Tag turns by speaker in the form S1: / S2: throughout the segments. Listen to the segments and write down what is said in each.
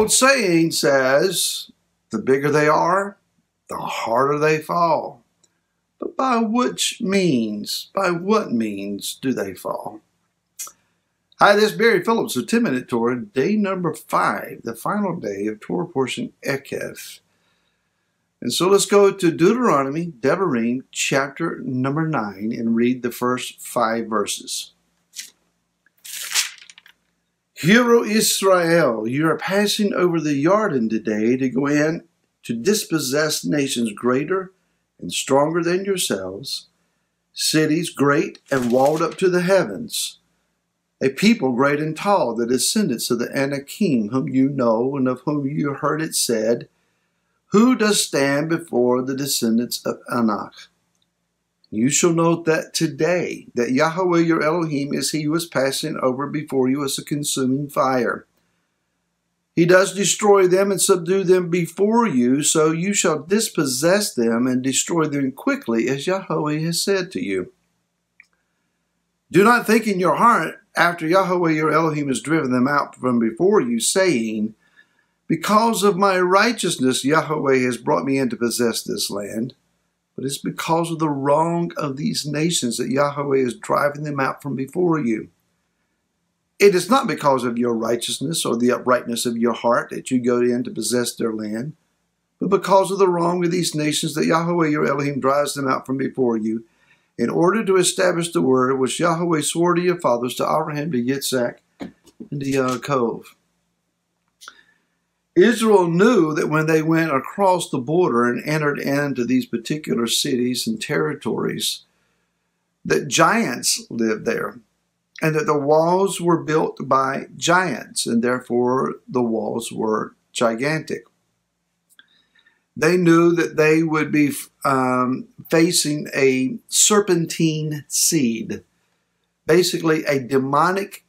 S1: old saying says, the bigger they are, the harder they fall. But by what means do they fall? Hi, this is Barry Phillips with 10-Minute Torah, day number 5, the final day of Torah portion Eikev. And so let's go to Deuteronomy, Devarim, chapter number 9, and read the first 5 verses. Hear, O Israel, you are passing over the Jordan today to go in to dispossess nations greater and stronger than yourselves, cities great and walled up to the heavens, a people great and tall, the descendants of the Anakim, whom you know and of whom you heard it said, who does stand before the descendants of Anak? You shall note that today, that Yahweh your Elohim is he who is passing over before you as a consuming fire. He does destroy them and subdue them before you, so you shall dispossess them and destroy them quickly, as Yahweh has said to you. Do not think in your heart, after Yahweh your Elohim has driven them out from before you, saying, because of my righteousness Yahweh has brought me in to possess this land. But it's because of the wrong of these nations that Yahweh is driving them out from before you. It is not because of your righteousness or the uprightness of your heart that you go in to possess their land, but because of the wrong of these nations that Yahweh your Elohim drives them out from before you, in order to establish the word which Yahweh swore to your fathers, to Abraham, to Yitzhak, and to Yaakov. Israel knew that when they went across the border and entered into these particular cities and territories, that giants lived there, and that the walls were built by giants, and therefore the walls were gigantic. They knew that they would be facing a serpentine seed, basically a demonic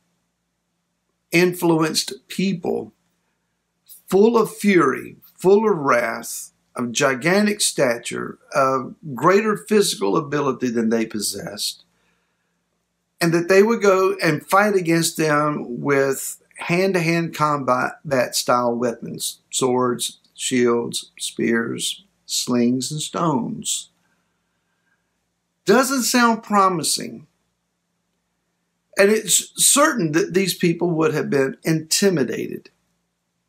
S1: influenced people, full of fury, full of wrath, of gigantic stature, of greater physical ability than they possessed, and that they would go and fight against them with hand-to-hand combat style weapons, swords, shields, spears, slings, and stones. Doesn't sound promising. And it's certain that these people would have been intimidated.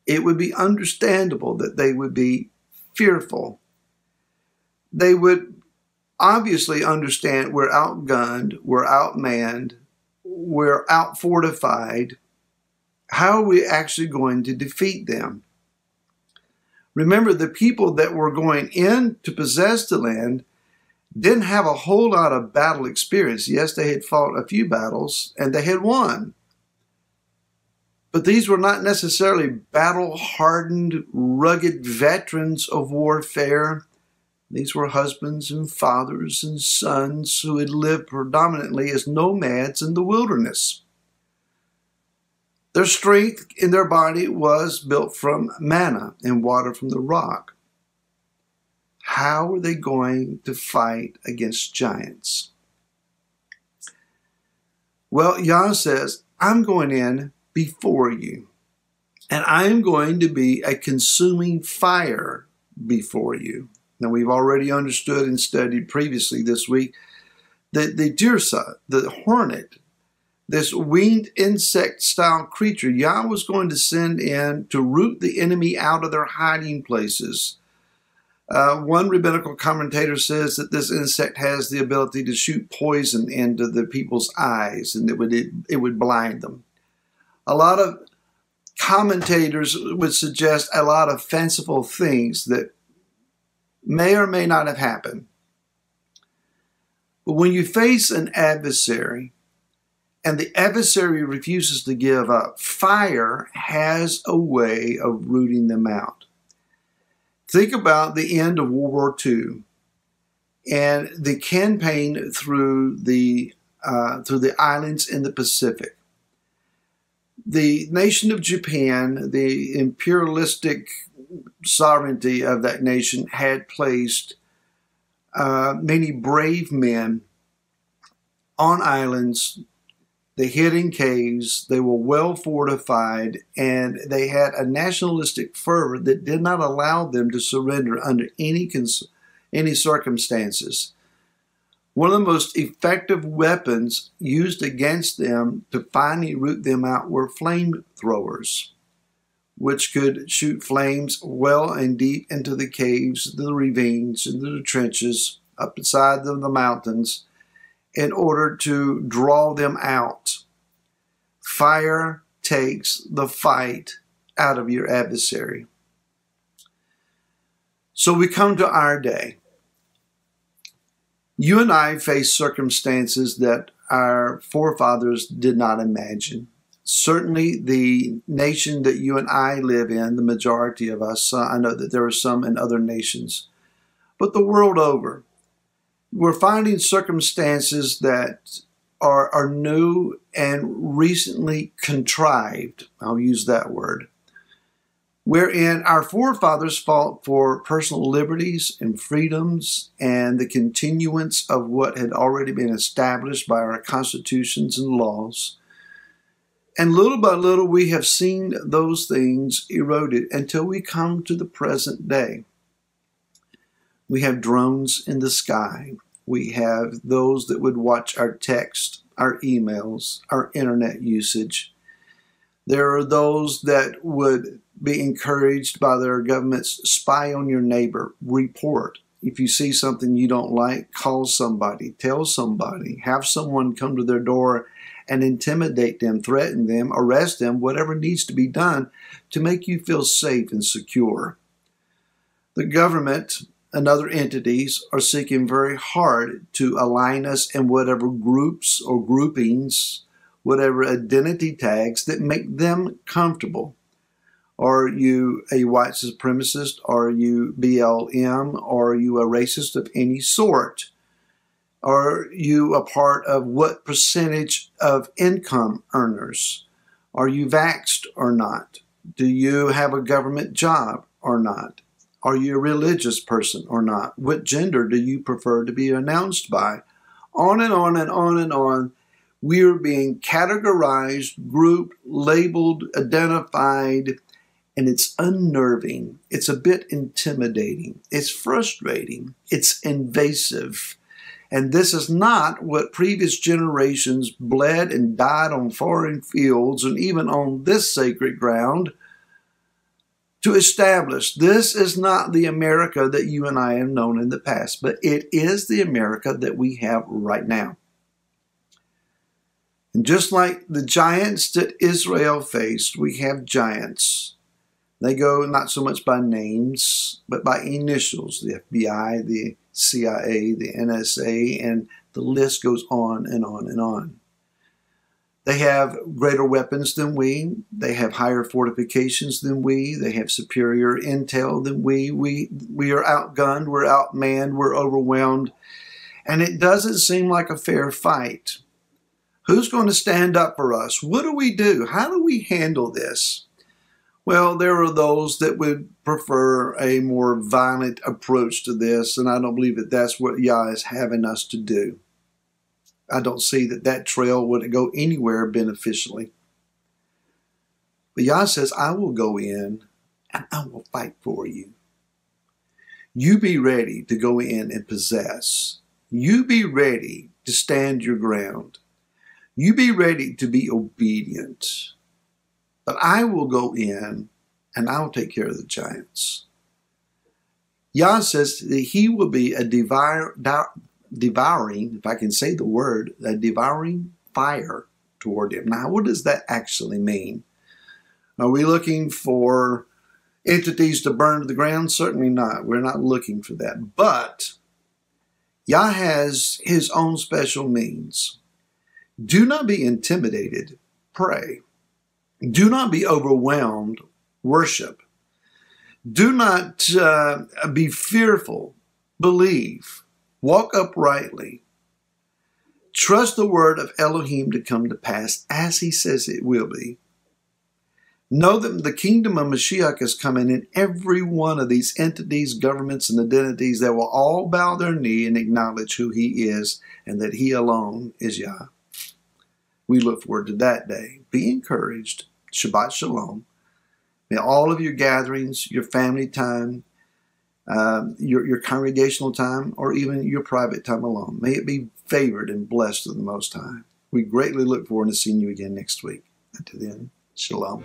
S1: It would be understandable that they would be fearful. They would obviously understand we're outgunned, we're outmanned, we're outfortified. How are we actually going to defeat them? Remember, the people that were going in to possess the land didn't have a whole lot of battle experience. Yes, they had fought a few battles and they had won. But these were not necessarily battle-hardened, rugged veterans of warfare. These were husbands and fathers and sons who had lived predominantly as nomads in the wilderness. Their strength in their body was built from manna and water from the rock. How are they going to fight against giants? Well, Yah says, I'm going in before you, and I am going to be a consuming fire before you. Now, we've already understood and studied previously this week that the dirsa, the hornet, this winged insect-style creature, Yah was going to send in to root the enemy out of their hiding places. One rabbinical commentator says that this insect has the ability to shoot poison into the people's eyes, and it would blind them. A lot of commentators would suggest a lot of fanciful things that may or may not have happened. But when you face an adversary and the adversary refuses to give up, fire has a way of rooting them out. Think about the end of World War II and the campaign through the islands in the Pacific. The nation of Japan, the imperialistic sovereignty of that nation, had placed many brave men on islands They hid in caves. They were well fortified, and they had a nationalistic fervor that did not allow them to surrender under any circumstances. One of the most effective weapons used against them to finally root them out were flamethrowers, which could shoot flames well and deep into the caves, the ravines, into the trenches, up inside the mountains, in order to draw them out. Fire takes the fight out of your adversary. So we come to our day. You and I face circumstances that our forefathers did not imagine. Certainly the nation that you and I live in, the majority of us, I know that there are some in other nations, but the world over, we're finding circumstances that are new and recently contrived, I'll use that word, wherein our forefathers fought for personal liberties and freedoms and the continuance of what had already been established by our constitutions and laws. And little by little, we have seen those things eroded until we come to the present day. We have drones in the sky. We have those that would watch our text, our emails, our internet usage. There are those that would be encouraged by their governments, spy on your neighbor, report. If you see something you don't like, call somebody, tell somebody, have someone come to their door and intimidate them, threaten them, arrest them, whatever needs to be done to make you feel safe and secure. The government and other entities are seeking very hard to align us in whatever groups or groupings, whatever identity tags that make them comfortable. Are you a white supremacist? Are you BLM? Are you a racist of any sort? Are you a part of what percentage of income earners? Are you vaxxed or not? Do you have a government job or not? Are you a religious person or not? What gender do you prefer to be announced by? On and on and on and on. We are being categorized, grouped, labeled, identified, and it's unnerving. It's a bit intimidating. It's frustrating. It's invasive. And this is not what previous generations bled and died on foreign fields and even on this sacred ground to establish. This is not the America that you and I have known in the past, but it is the America that we have right now. And just like the giants that Israel faced, we have giants. They go not so much by names, but by initials. The FBI, the CIA, the NSA, and the list goes on and on and on. They have greater weapons than we. They have higher fortifications than we. They have superior intel than we. We are outgunned, we're outmanned, we're overwhelmed. And it doesn't seem like a fair fight. Who's going to stand up for us? What do we do? How do we handle this? Well, there are those that would prefer a more violent approach to this, and I don't believe that that's what Yah is having us to do. I don't see that trail would go anywhere beneficially. But Yah says, I will go in and I will fight for you. You be ready to go in and possess. You be ready to stand your ground. You be ready to be obedient. But I will go in and I will take care of the giants. Yah says that he will be a devouring, if I can say the word, a devouring fire toward him. Now, what does that actually mean? Are we looking for entities to burn to the ground? Certainly not. We're not looking for that. But Yah has his own special means. Do not be intimidated. Pray. Do not be overwhelmed. Worship. Do not be fearful. Believe. Walk uprightly. Trust the word of Elohim to come to pass as he says it will be. Know that the kingdom of Mashiach is coming in every one of these entities, governments, and identities that will all bow their knee and acknowledge who he is and that he alone is Yah. We look forward to that day. Be encouraged. Shabbat Shalom. May all of your gatherings, your family time, your congregational time, or even your private time alone, may it be favored and blessed of the Most High. We greatly look forward to seeing you again next week. Until then, Shalom.